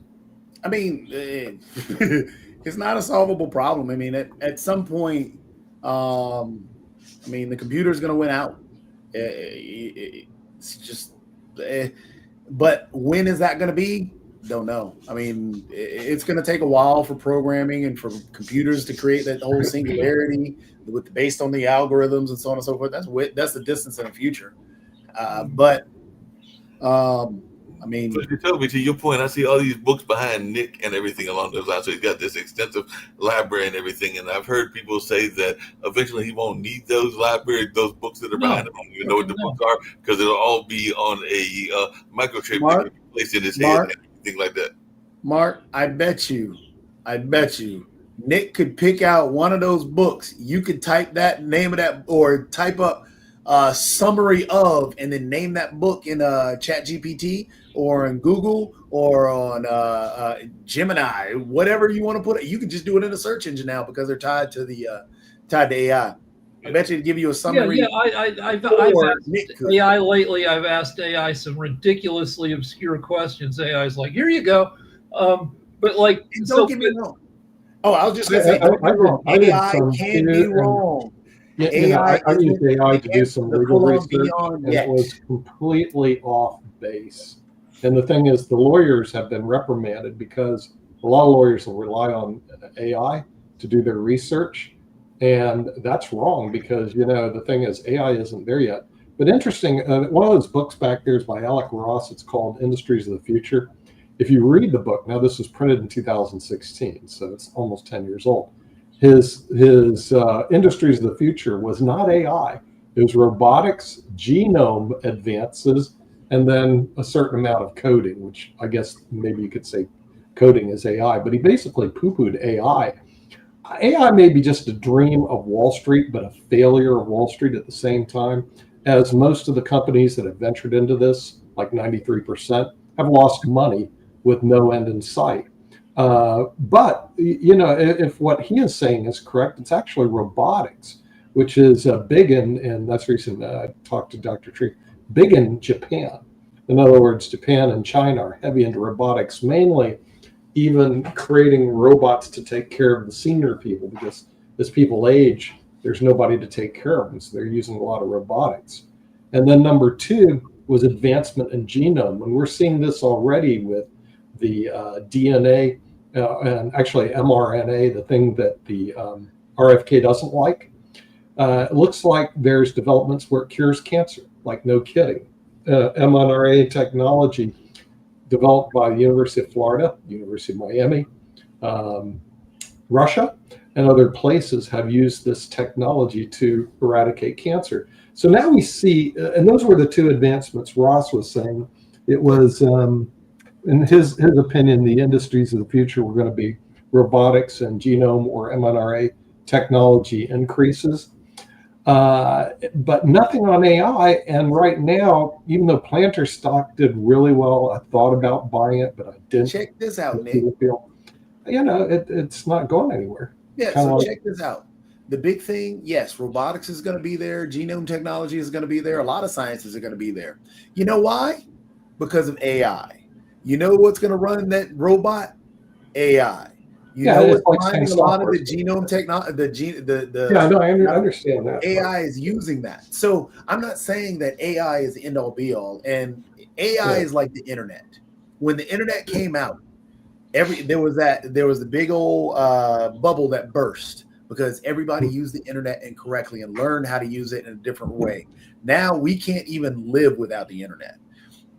[SPEAKER 3] I mean, it's not a solvable problem. I mean, at some point, the computer's going to win out. It's just, but when is that going to be? Don't know. I mean, it's going to take a while for programming and for computers to create that whole singularity based on the algorithms and so on and so forth. That's the distance in the future.
[SPEAKER 1] Toby, to your point, I see all these books behind Nick and everything along those lines. So he's got this extensive library and everything. And I've heard people say that eventually he won't need those those books that are behind him. I don't even know what the books are, because it'll all be on a microchip that can be placed in his head and everything like that.
[SPEAKER 3] Mark, I bet you, Nick could pick out one of those books. You could type that name of that, or type up summary of, and then name that book in ChatGPT or in Google or on Gemini, whatever you want to put it. You can just do it in a search engine now, because they're tied to AI. I bet you to give you a summary.
[SPEAKER 2] Yeah, I've asked AI lately. I've asked AI some ridiculously obscure questions. AI's like, here you go. But like,
[SPEAKER 3] don't get me wrong. Oh, I was just going to say, AI can be wrong.
[SPEAKER 4] Yeah, I used AI to do some legal research, and it was completely off base. And the thing is, the lawyers have been reprimanded because a lot of lawyers will rely on AI to do their research, and that's wrong, because the thing is, AI isn't there yet. But interesting, one of those books back there is by Alec Ross. It's called Industries of the Future. If you read the book, now this was printed in 2016, so it's almost 10 years old. His Industries of the Future was not AI. It was robotics, genome advances, and then a certain amount of coding, which I guess maybe you could say coding is AI. But he basically poo-pooed AI. AI may be just a dream of Wall Street, but a failure of Wall Street at the same time, as most of the companies that have ventured into this, like 93%, have lost money with no end in sight. But if what he is saying is correct, it's actually robotics, which is big and that's the reason I talked to Dr. Tree, big in Japan. In other words, Japan and China are heavy into robotics, mainly even creating robots to take care of the senior people, because as people age, there's nobody to take care of them, so they're using a lot of robotics. And then number two was advancement in genome, and we're seeing this already with the DNA and actually mRNA, the thing that the RFK doesn't like. It looks like there's developments where it cures cancer, like no kidding. mRNA technology developed by the University of Florida, University of Miami, Russia, and other places have used this technology to eradicate cancer. So now we see, and those were the two advancements Ross was saying. It was, in his opinion, the industries of the future were going to be robotics and genome or mRNA technology increases. But nothing on AI. And right now, even though Planter stock did really well, I thought about buying it, but I didn't.
[SPEAKER 3] Check this out, Nick.
[SPEAKER 4] It's not going anywhere.
[SPEAKER 3] Yeah, so check this out. The big thing, yes, robotics is going to be there. Genome technology is going to be there. A lot of sciences are going to be there. You know why? Because of AI. You know what's going to run that robot? AI. You know what's behind a lot of the genome technology,
[SPEAKER 4] I understand that.
[SPEAKER 3] AI is using that. So I'm not saying that AI is the end all be all. And AI is like the internet. When the internet came out, there was the big old bubble that burst because everybody used the internet incorrectly and learned how to use it in a different way. Now we can't even live without the internet.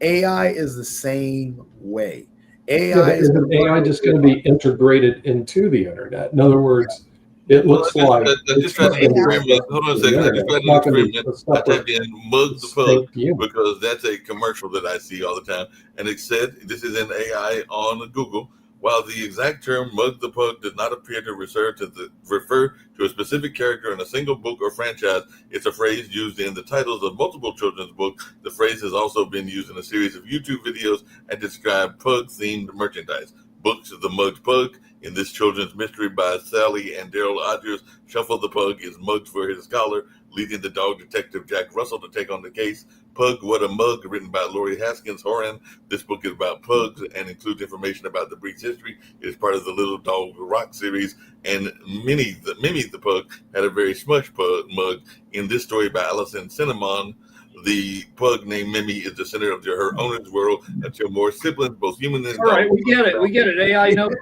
[SPEAKER 3] AI is the same way. AI is
[SPEAKER 4] Isn't AI just going to be integrated into the internet? In other words, it looks like
[SPEAKER 1] I just tried to experiment. Hold on a second. I just tried to experiment. I typed in "mug the pug" because that's a commercial that I see all the time, and it said this is an AI on Google. While the exact term "mug the pug" does not appear to refer to a specific character in a single book or franchise, it's a phrase used in the titles of multiple children's books. The phrase has also been used in a series of YouTube videos and describe pug-themed merchandise. Books of the Mugged Pug. In this children's mystery by Sally and Daryl Odgers, Shuffle the Pug is mugged for his collar, leading the dog detective Jack Russell to take on the case. Pug, What a Mug, written by Lori Haskins Horan. This book is about pugs and includes information about the breed's history. It is part of the Little Dog Rock series. And Mimi the Pug had a very smush mug. In this story by Allison Cinnamon, the pug named Mimi is the center of her owner's world until more siblings, both human and
[SPEAKER 2] all right, we get it. AI knows.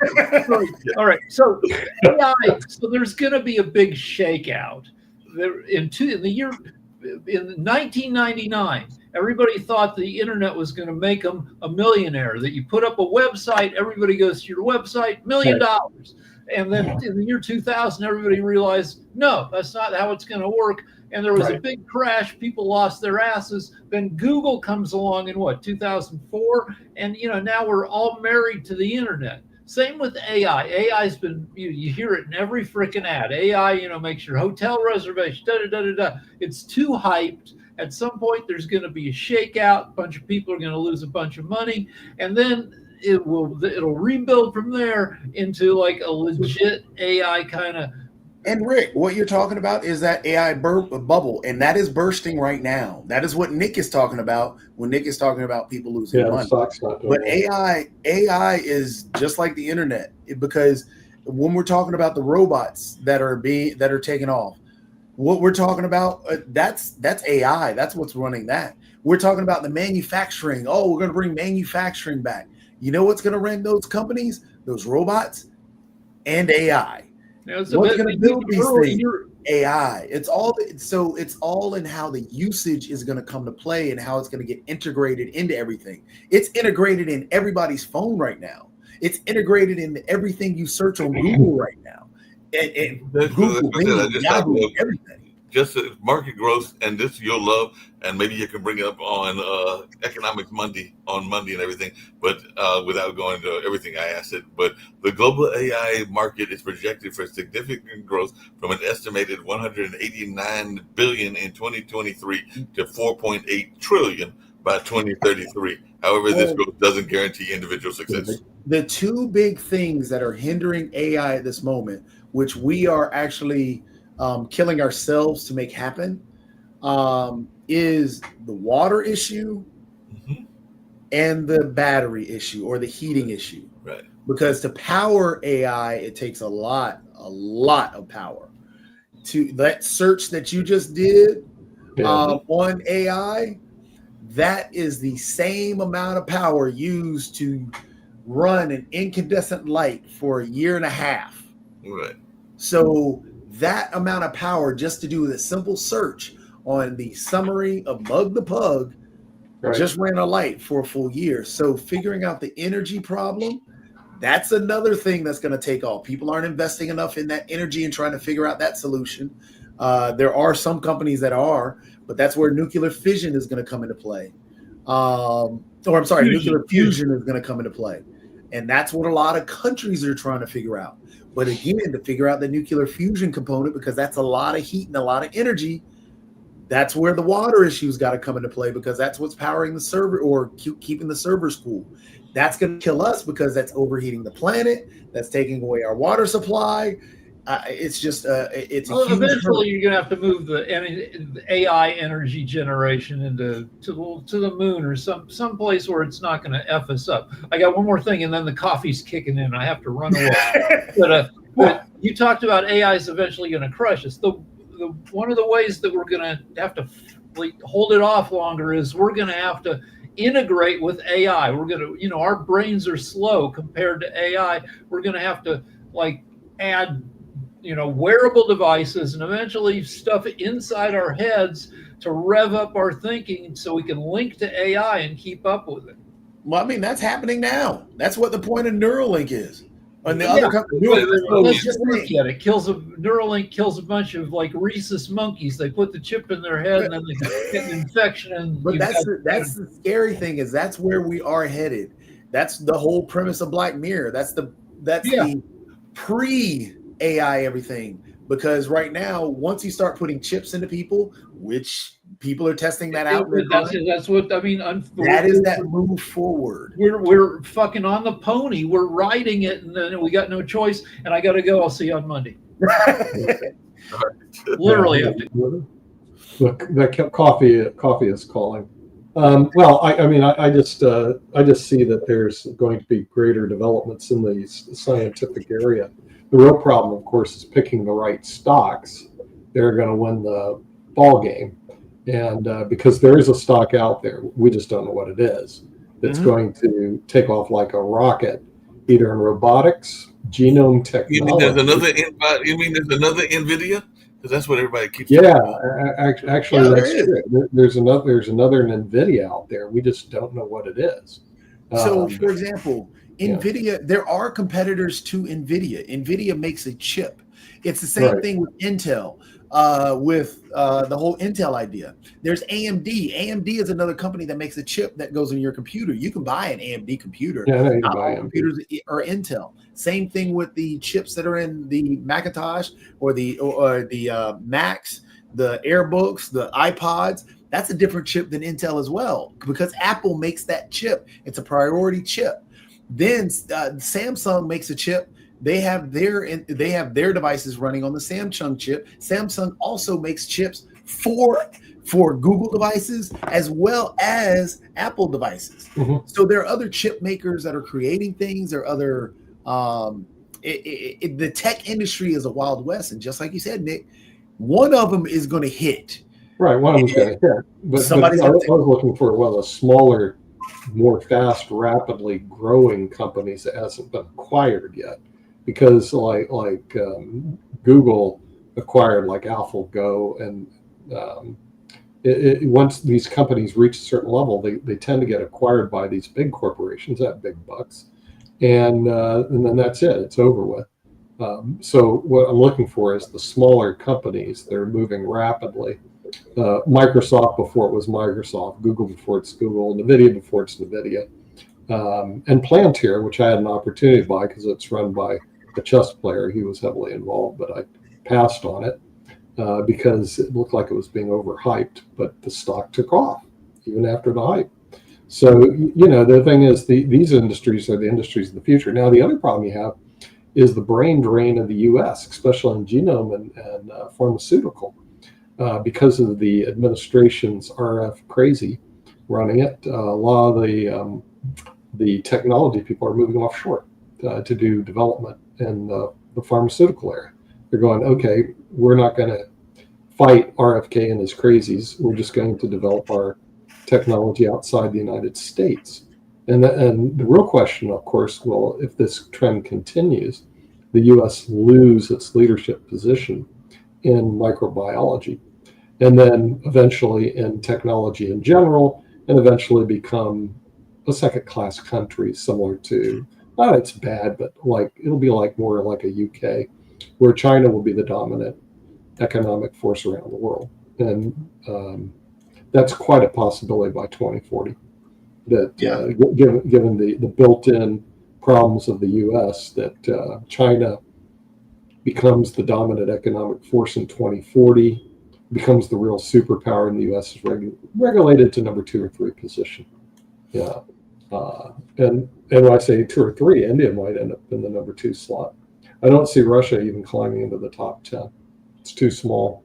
[SPEAKER 2] All right, so AI. So there's going to be a big shakeout. In 1999, everybody thought the internet was going to make them a millionaire. That you put up a website, everybody goes to your website, $1 million. And then in the year 2000, everybody realized, no, that's not how it's going to work. And there was a big crash. People lost their asses. Then Google comes along in 2004? And, now we're all married to the internet. Same with AI. AI's been, you hear it in every freaking ad. AI, makes your hotel reservation, da-da-da-da-da. It's too hyped. At some point, there's going to be a shakeout. A bunch of people are going to lose a bunch of money. And then it'll rebuild from there into like a legit AI kind of.
[SPEAKER 3] And Rick, what you're talking about is that AI bubble, and that is bursting right now. That is what Nick is talking about when Nick is talking about people losing money. But AI is just like the internet, because when we're talking about the robots that are taking off, what we're talking about, that's AI. That's what's running that. We're talking about the manufacturing. Oh, we're going to bring manufacturing back. You know what's going to run those companies, those robots, and AI. What's going to build these things? AI. It's all in how the usage is going to come to play and how it's going to get integrated into everything. It's integrated in everybody's phone right now. It's integrated in everything you search on Google right now. And Google, Bing, Yahoo, everything.
[SPEAKER 1] Just market growth, and this you'll love, and maybe you can bring it up on Economics Monday and everything, but without going to everything I asked it. But the global AI market is projected for significant growth from an estimated 189 billion in 2023 to 4.8 trillion by 2033. However, this growth doesn't guarantee individual success.
[SPEAKER 3] The two big things that are hindering AI at this moment, which we are actually killing ourselves to make happen, is the water issue and the battery issue or the heating issue.
[SPEAKER 1] Right.
[SPEAKER 3] Because to power AI, it takes a lot of power. To that search that you just did on AI, that is the same amount of power used to run an incandescent light for a year and a half.
[SPEAKER 1] Right.
[SPEAKER 3] So that amount of power just to do the simple search on the summary of Mug the Pug just ran a light for a full year. So figuring out the energy problem, that's another thing that's going to take off. People aren't investing enough in that energy and trying to figure out that solution. There are some companies that are, but that's where nuclear fission is going to come into play. Nuclear fusion is going to come into play. And that's what a lot of countries are trying to figure out. But again, to figure out the nuclear fusion component, because that's a lot of heat and a lot of energy, that's where the water issues got to come into play, because that's what's powering the server or keeping the servers cool. That's going to kill us because that's overheating the planet. That's taking away our water supply. It's just it's
[SPEAKER 2] eventually you're going to have to move the AI energy generation to the moon or some place where it's not going to F us up. I got one more thing, and then the coffee's kicking in. I have to run away. But you talked about AI is eventually going to crush us. The one of the ways that we're going to have to hold it off longer is we're going to have to integrate with AI. We're going to, our brains are slow compared to AI. We're going to have to add wearable devices and eventually stuff inside our heads to rev up our thinking so we can link to AI and keep up with it.
[SPEAKER 3] Well, I mean, that's happening now. That's what the point of Neuralink is. And the
[SPEAKER 2] Yeah,
[SPEAKER 3] other company,
[SPEAKER 2] Let's just look at it. Neuralink kills a bunch of like rhesus monkeys. They put the chip in their head and then they get an infection. And
[SPEAKER 3] but that's the scary thing, is that's where we are headed. That's the whole premise of Black Mirror. That's the pre-AI everything. Because right now, once you start putting chips into people, which people are testing that out,
[SPEAKER 2] that's what I mean.
[SPEAKER 3] That is that move forward.
[SPEAKER 2] We're fucking on the pony. We're riding it, and then we got no choice. And I got to go. I'll see you on Monday. Literally.
[SPEAKER 4] Look, that coffee is calling. Well, I just see that there's going to be greater developments in the scientific area. The real problem, of course, is picking the right stocks. They're going to win the ball game, and because there is a stock out there, we just don't know what it is. That's going to take off like a rocket, either in robotics, genome technology.
[SPEAKER 1] You mean there's another NVIDIA? Because that's what everybody keeps.
[SPEAKER 4] Yeah, actually, that's true. There's another NVIDIA out there. We just don't know what it is.
[SPEAKER 3] So, for example, NVIDIA, there are competitors to NVIDIA. NVIDIA makes a chip. It's the same thing with Intel, with the whole Intel idea. There's AMD. AMD is another company that makes a chip that goes in your computer. You can buy an AMD computer.
[SPEAKER 4] Yeah, you can buy
[SPEAKER 3] computers or Intel. Same thing with the chips that are in the Macintosh or the Macs, the Airbooks, the iPods. That's a different chip than Intel as well, because Apple makes that chip. It's a priority chip. Then Samsung makes a chip. They have their devices running on the Samsung chip. Samsung also makes chips for Google devices as well as Apple devices. Mm-hmm. So there are other chip makers that are creating things. There are other the tech industry is a wild west, and just like you said, Nick, one of them is going to hit.
[SPEAKER 4] Right, one of them's going to hit. But I was looking for a smaller, more fast, rapidly growing companies that hasn't been acquired yet, because like Google acquired like AlphaGo, and once these companies reach a certain level, they tend to get acquired by these big corporations that have big bucks, and then that's it. It's over with. So what I'm looking for is the smaller companies that are moving rapidly. Microsoft before it was Microsoft, Google before it's Google, NVIDIA before it's NVIDIA, and Palantir, which I had an opportunity to buy because it's run by a chess player. He was heavily involved, but I passed on it because it looked like it was being overhyped, but the stock took off even after the hype. So, the thing is, these industries are the industries of the future. Now, the other problem you have is the brain drain of the U.S., especially in genome and pharmaceutical. Because of the administration's RF crazy running it, a lot of the technology people are moving offshore to do development in the pharmaceutical area. They're going, okay, we're not going to fight RFK and his crazies. We're just going to develop our technology outside the United States. And the real question, of course, well, if this trend continues, the U.S. lose its leadership position in microbiology, and then eventually in technology in general, and eventually become a second-class country, similar to, it's bad, but it'll be more like a UK, where China will be the dominant economic force around the world. And that's quite a possibility by 2040. That given the built-in problems of the U.S., that China becomes the dominant economic force in 2040, becomes the real superpower, and the U.S. is regulated to number 2 or 3 position. Yeah, and when I say 2 or 3, India might end up in the number 2 slot. I don't see Russia even climbing into the top 10. It's too small.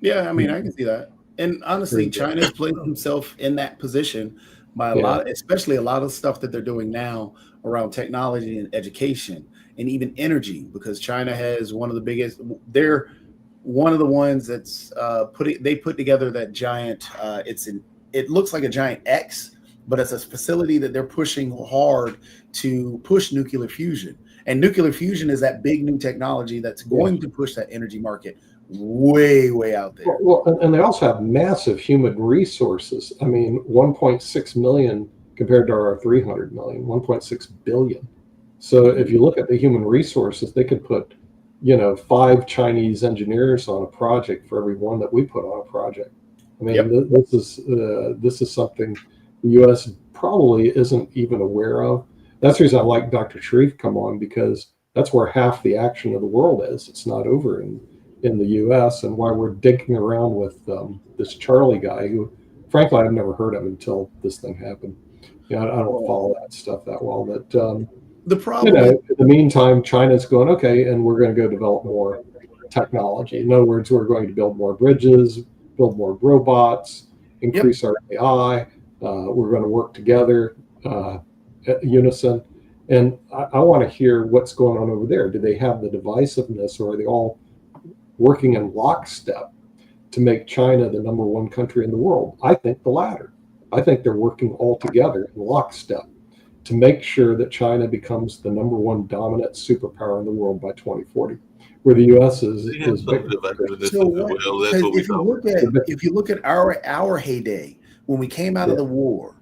[SPEAKER 3] Yeah, I mean, I can see that. And honestly, China's placed himself in that position by especially a lot of stuff that they're doing now around technology and education and even energy, because China has one of the biggest. They're one of the ones that's they put together that giant. It looks like a giant X, but it's a facility that they're pushing hard to push nuclear fusion. And nuclear fusion is that big new technology that's going to push that energy market way out there.
[SPEAKER 4] Well, and they also have massive human resources. I mean, 1.6 million compared to our 300 million, 1.6 billion. So if you look at the human resources, they could put, 5 Chinese engineers on a project for every one that we put on a project. I mean, this is something the U.S. probably isn't even aware of. That's the reason I like Dr. Sharif come on, because that's where half the action of the world is. It's not over in the U.S. and why we're digging around with this Charlie guy, who, frankly, I've never heard of until this thing happened. I don't follow that stuff that well, but
[SPEAKER 3] the problem,
[SPEAKER 4] in the meantime, China's going, okay, and we're going to go develop more technology. In other words, we're going to build more bridges, build more robots, increase our AI. We're going to work together at unison. And I want to hear what's going on over there. Do they have the divisiveness, or are they all working in lockstep to make China the number one country in the world? I think the latter. I think they're working all together in lockstep to make sure that China becomes the number one dominant superpower in the world by 2040, where the U.S. is bigger.
[SPEAKER 3] So if you look at our heyday, when we came out of the war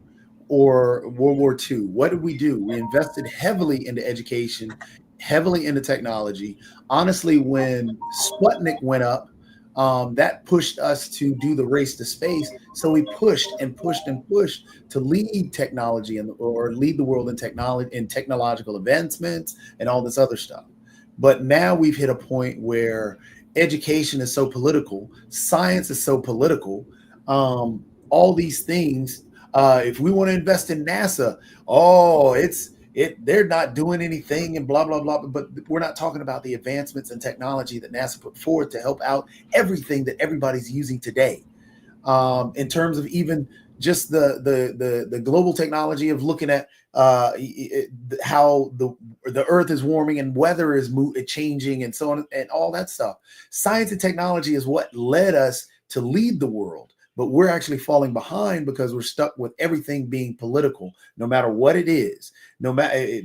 [SPEAKER 3] or World War II, what did we do? We invested heavily into education, heavily into technology. Honestly, when Sputnik went up, that pushed us to do the race to space. So we pushed to lead technology or lead the world in technology, in technological advancements and all this other stuff. But now we've hit a point where education is so political, science is so political, all these things. If we want to invest in NASA, they're not doing anything and blah, blah, blah. But we're not talking about the advancements in technology that NASA put forward to help out everything that everybody's using today. In terms of even just the global technology of looking at how the earth is warming and weather is changing and so on and all that stuff. Science and technology is what led us to lead the world. But we're actually falling behind because we're stuck with everything being political, no matter what it is. No matter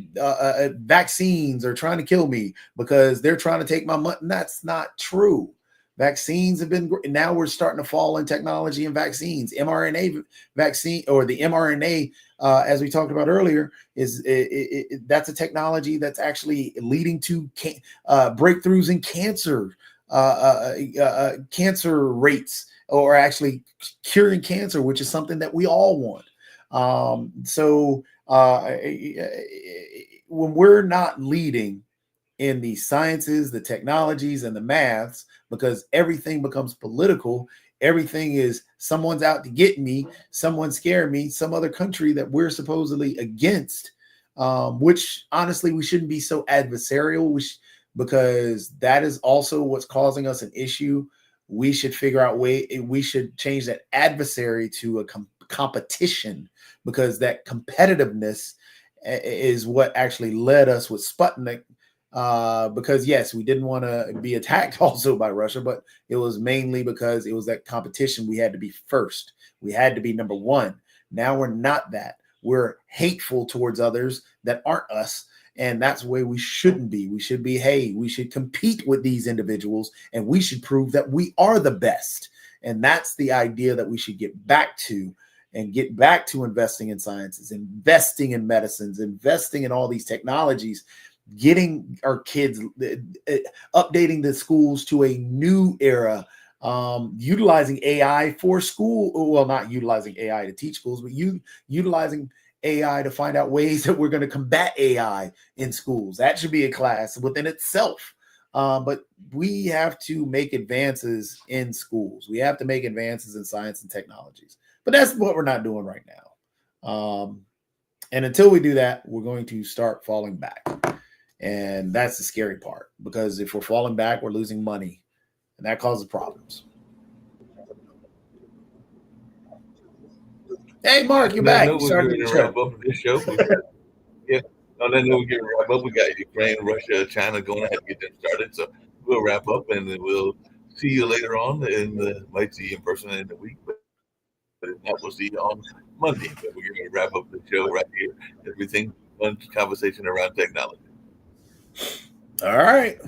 [SPEAKER 3] vaccines are trying to kill me because they're trying to take my money. That's not true. Vaccines have been, now we're starting to fall in technology and vaccines. mRNA vaccine, or the mRNA, as we talked about earlier, that's a technology that's actually leading to breakthroughs in cancer rates, or actually curing cancer, which is something that we all want. When we're not leading in the sciences, the technologies, and the maths, because everything becomes political, everything is someone's out to get me, someone scare me, some other country that we're supposedly against, which honestly, we shouldn't be so adversarial, because that is also what's causing us an issue. We should figure out we should change that adversary to a competition, because that competitiveness is what actually led us with Sputnik. Because yes, we didn't want to be attacked also by Russia, but it was mainly because it was that competition. We had to be first. We had to be number one. Now we're not that. We're hateful towards others that aren't us. And that's the way we shouldn't be. We should be, hey, we should compete with these individuals and we should prove that we are the best. And that's the idea that we should get back to, and get back to investing in sciences, investing in medicines, investing in all these technologies, getting our kids, updating the schools to a new era, utilizing AI for school. Well, not utilizing AI to teach schools, but utilizing AI to find out ways that we're going to combat AI in schools. That should be a class within itself. But we have to make advances in schools. We have to make advances in science and technologies. But that's what we're not doing right now. And until we do that, we're going to start falling back. And that's the scary part, because if we're falling back, we're losing money, and that causes problems. Hey, Mark, you're back.
[SPEAKER 1] We're going to wrap up this show. Yeah. On that note, we're going to wrap up. We got Ukraine, Russia, China going ahead and get them started. So we'll wrap up, and then we'll see you later on. And might see you in person in the week. But that will see you on Monday. But we're going to wrap up the show right here. Everything, fun conversation around technology.
[SPEAKER 3] All right.